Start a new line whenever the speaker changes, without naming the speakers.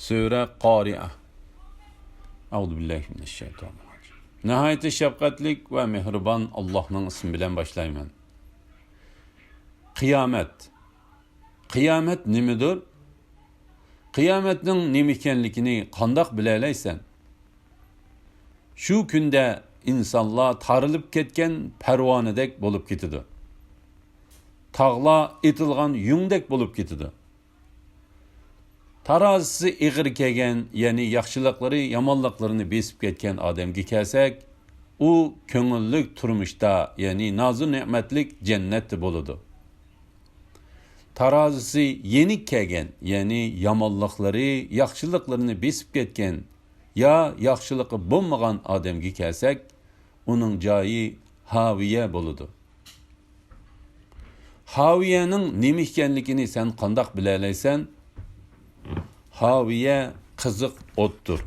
Sure Qari'a. Euzubillahimineşşeytanirracim. Nihayet şefkatlik ve mehriban Allah'ın ismi bilen başlayman. Kıyamet. Kıyamet nimidir? Kıyametning nima ekanligini qandoq bilalaysan? Shu kunda insonlar tarilib ketgan parvonadek bo'lib ketadi. Tog'lar etilgan yungdek bo'lib ketadi. Tarazisi ig'ir kelgan, ya'ni yaxshiliklari yomonliklarini besib ketgan odamga kelsak, u ko'ngillik turmushda, ya'ni nozu ne'matlik jannatda bo'ladi. Tarazisi yenik kelgan, ya'ni yomonliklari yaxshiliklarini besib ketgan ya yaxshiligi bo'lmagan odamga kelsak, uning joyi haviya bo'ladi. Haviyaning nima ekanligini sen qandoq bilalaysan? Haviya qiziq o'tdir.